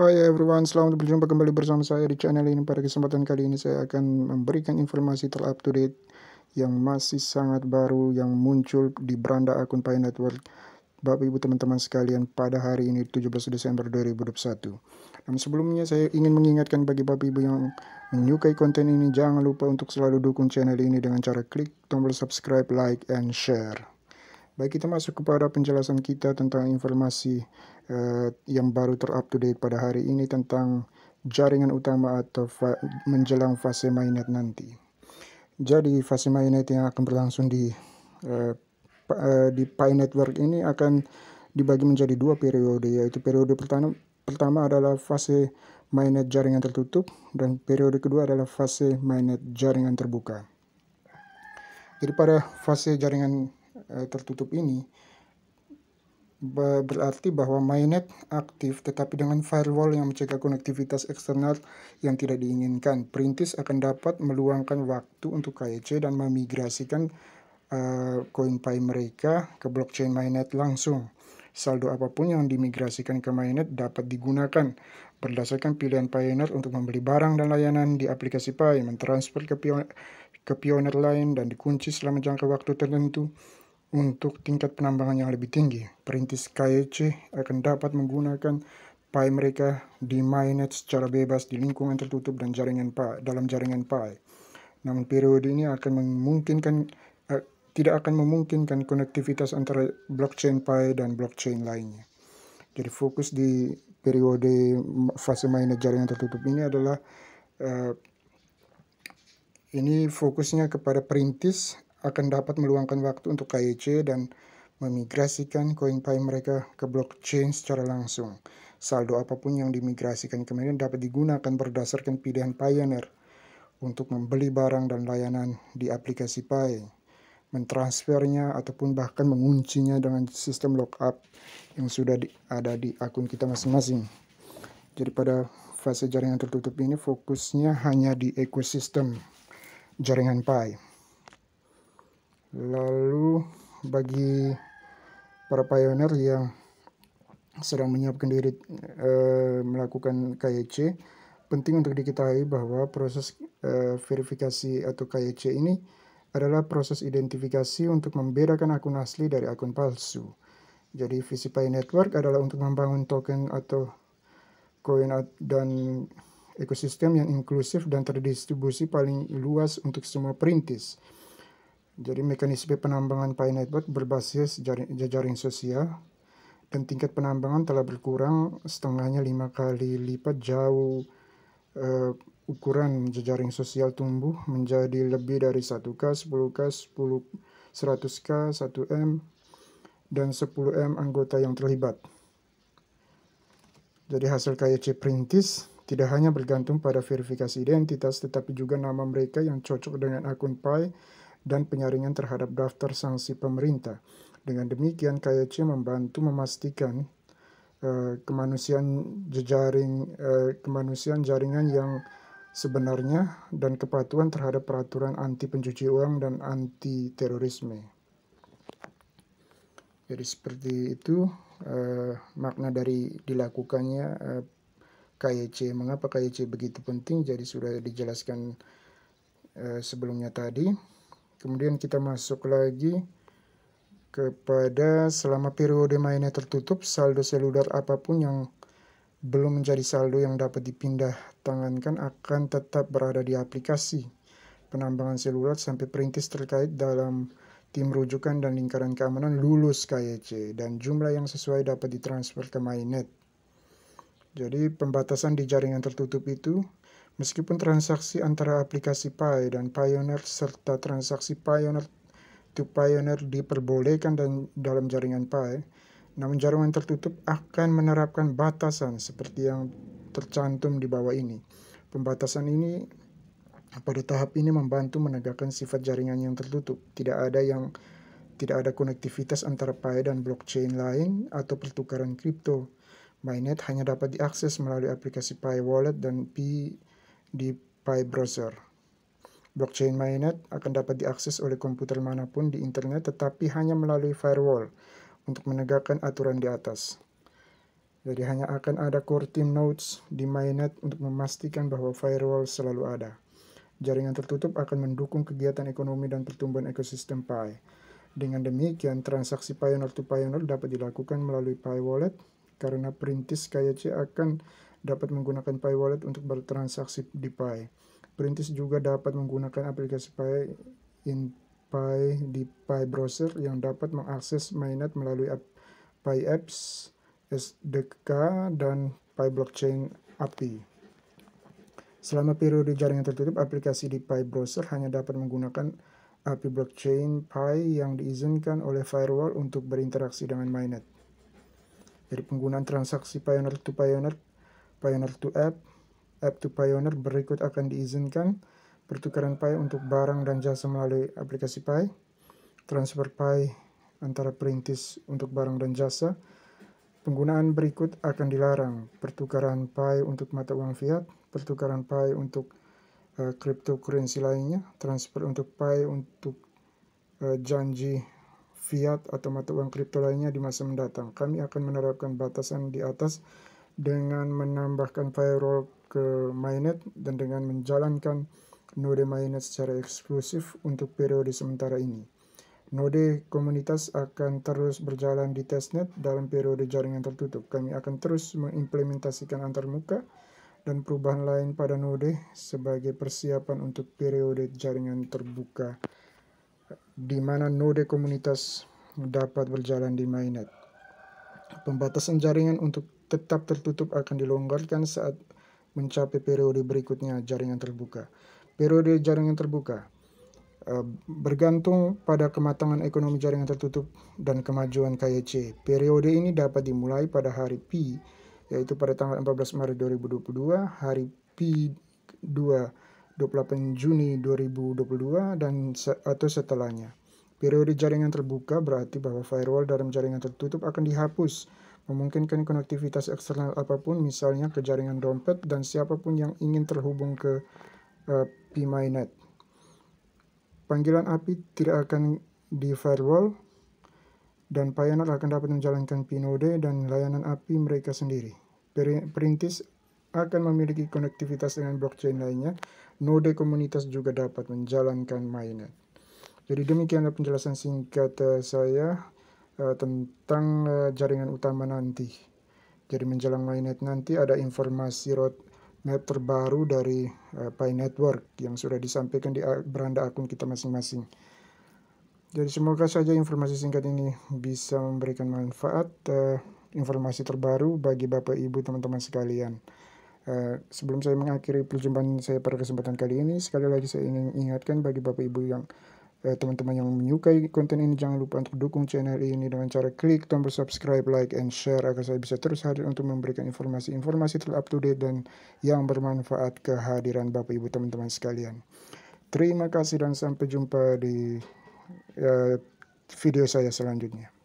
Hai everyone, selamat berjumpa kembali bersama saya di channel ini. Pada kesempatan kali ini saya akan memberikan informasi terupdate yang masih sangat baru yang muncul di beranda akun Pi Network Bapak Ibu teman-teman sekalian pada hari ini 17 Desember 2021. Namun sebelumnya saya ingin mengingatkan bagi Bapak Ibu yang menyukai konten ini, jangan lupa untuk selalu dukung channel ini dengan cara klik tombol subscribe, like, and share. Baik, kita masuk kepada penjelasan kita tentang informasi yang baru terupdate pada hari ini tentang jaringan utama atau menjelang fase mainnet nanti. Jadi fase mainnet yang akan berlangsung di Pi Network ini akan dibagi menjadi dua periode, yaitu periode pertama adalah fase mainnet jaringan tertutup dan periode kedua adalah fase mainnet jaringan terbuka. Jadi pada fase jaringan tertutup ini berarti bahwa mainnet aktif tetapi dengan firewall yang mencegah konektivitas eksternal yang tidak diinginkan. Perintis akan dapat meluangkan waktu untuk KYC dan memigrasikan koin Pi mereka ke blockchain mainnet langsung. Saldo apapun yang dimigrasikan ke mainnet dapat digunakan berdasarkan pilihan pioneer untuk membeli barang dan layanan di aplikasi Pi, mentransfer ke pioneer lain, dan dikunci selama jangka waktu tertentu. Untuk tingkat penambangan yang lebih tinggi, perintis KYC akan dapat menggunakan Pi mereka di mainnet secara bebas di lingkungan tertutup dan dalam jaringan Pi. Namun periode ini tidak akan memungkinkan konektivitas antara blockchain Pi dan blockchain lainnya. Jadi fokus di periode fase mainnet jaringan tertutup ini adalah ini fokusnya kepada perintis akan dapat meluangkan waktu untuk KYC dan memigrasikan koin Pi mereka ke blockchain secara langsung. Saldo apapun yang dimigrasikan kemudian dapat digunakan berdasarkan pilihan pioneer untuk membeli barang dan layanan di aplikasi Pi, mentransfernya ataupun bahkan menguncinya dengan sistem lockup yang sudah ada di akun kita masing-masing. Jadi pada fase jaringan tertutup ini fokusnya hanya di ekosistem jaringan Pi. Lalu bagi para pioneer yang sedang menyiapkan diri melakukan KYC, penting untuk diketahui bahwa proses verifikasi atau KYC ini adalah proses identifikasi untuk membedakan akun asli dari akun palsu. Jadi visi Pi Network adalah untuk membangun token atau koin dan ekosistem yang inklusif dan terdistribusi paling luas untuk semua perintis. Jadi mekanisme penambangan Pi Network berbasis jejaring sosial dan tingkat penambangan telah berkurang setengahnya 5 kali lipat jauh. Ukuran jejaring sosial tumbuh menjadi lebih dari 1K, 10K, 100K, 1M, dan 10M anggota yang terlibat. Jadi hasil KYC perintis tidak hanya bergantung pada verifikasi identitas, tetapi juga nama mereka yang cocok dengan akun Pi dan penyaringan terhadap daftar sanksi pemerintah. Dengan demikian, KYC membantu memastikan kemanusiaan jaringan yang sebenarnya dan kepatuhan terhadap peraturan anti pencuci uang dan anti terorisme. Jadi seperti itu makna dari dilakukannya KYC. Mengapa KYC begitu penting? Jadi sudah dijelaskan sebelumnya tadi. Kemudian kita masuk lagi kepada selama periode mainnet tertutup, saldo seluler apapun yang belum menjadi saldo yang dapat dipindah tangankan akan tetap berada di aplikasi penambangan seluler sampai perintis terkait dalam tim rujukan dan lingkaran keamanan lulus KYC dan jumlah yang sesuai dapat ditransfer ke mainnet. Jadi pembatasan di jaringan tertutup itu, meskipun transaksi antara aplikasi Pi dan Pioneer serta transaksi Pioneer to Pioneer diperbolehkan dalam jaringan Pi, namun jaringan tertutup akan menerapkan batasan seperti yang tercantum di bawah ini. Pembatasan ini pada tahap ini membantu menegakkan sifat jaringan yang tertutup. Tidak ada konektivitas antara Pi dan blockchain lain atau pertukaran kripto. Mainnet hanya dapat diakses melalui aplikasi Pi Wallet dan di Pi Browser. Blockchain mainnet akan dapat diakses oleh komputer manapun di internet tetapi hanya melalui firewall untuk menegakkan aturan di atas. Jadi hanya akan ada core team nodes di mainnet untuk memastikan bahwa firewall selalu ada. Jaringan tertutup akan mendukung kegiatan ekonomi dan pertumbuhan ekosistem Pi. Dengan demikian, transaksi Pioneer to Pioneer dapat dilakukan melalui Pi Wallet karena perintis KYC akan dapat menggunakan Pi Wallet untuk bertransaksi di Pi. Perintis juga dapat menggunakan aplikasi Pi di Pi Browser yang dapat mengakses mainnet melalui Pi Apps, SDK, dan Pi Blockchain API. Selama periode jaringan tertutup, aplikasi di Pi Browser hanya dapat menggunakan API blockchain Pi yang diizinkan oleh firewall untuk berinteraksi dengan mainnet. Jadi penggunaan transaksi Pioneer to Pioneer, Pioneer to App, App to Pioneer berikut akan diizinkan: pertukaran Pi untuk barang dan jasa melalui aplikasi Pi, transfer Pi antara perintis untuk barang dan jasa. Penggunaan berikut akan dilarang: pertukaran Pi untuk mata uang fiat, pertukaran Pi untuk cryptocurrency lainnya, transfer untuk Pi untuk janji fiat atau mata uang kripto lainnya di masa mendatang. Kami akan menerapkan batasan di atas dengan menambahkan firewall ke mainnet dan dengan menjalankan node mainnet secara eksklusif untuk periode sementara ini. Node komunitas akan terus berjalan di testnet dalam periode jaringan tertutup. Kami akan terus mengimplementasikan antarmuka dan perubahan lain pada node sebagai persiapan untuk periode jaringan terbuka, di mana node komunitas dapat berjalan di mainnet. Pembatasan jaringan untuk tetap tertutup akan dilonggarkan saat mencapai periode berikutnya jaringan terbuka. Periode jaringan terbuka bergantung pada kematangan ekonomi jaringan tertutup dan kemajuan KYC. Periode ini dapat dimulai pada hari Pi, yaitu pada tanggal 14 Maret 2022, hari Pi 2, 28 Juni 2022, dan atau setelahnya. Periode jaringan terbuka berarti bahwa firewall dalam jaringan tertutup akan dihapus, memungkinkan konektivitas eksternal apapun, misalnya ke jaringan dompet dan siapapun yang ingin terhubung ke Pi mainnet. Panggilan API tidak akan di firewall, dan Pioneer akan dapat menjalankan Pi node dan layanan API mereka sendiri. Perintis akan memiliki konektivitas dengan blockchain lainnya. Node komunitas juga dapat menjalankan mainnet. Jadi demikianlah penjelasan singkat saya tentang jaringan utama nanti. Jadi menjelang mainnet nanti ada informasi roadmap terbaru dari Pi Network yang sudah disampaikan di beranda akun kita masing-masing. Jadi semoga saja informasi singkat ini bisa memberikan manfaat, informasi terbaru bagi Bapak Ibu teman-teman sekalian. Sebelum saya mengakhiri perjumpaan saya pada kesempatan kali ini, sekali lagi saya ingin ingatkan bagi Bapak Ibu yang teman-teman yang menyukai konten ini, jangan lupa untuk dukung channel ini dengan cara klik tombol subscribe, like, and share agar saya bisa terus hadir untuk memberikan informasi-informasi up to date dan yang bermanfaat kehadiran Bapak Ibu teman-teman sekalian. Terima kasih dan sampai jumpa di video saya selanjutnya.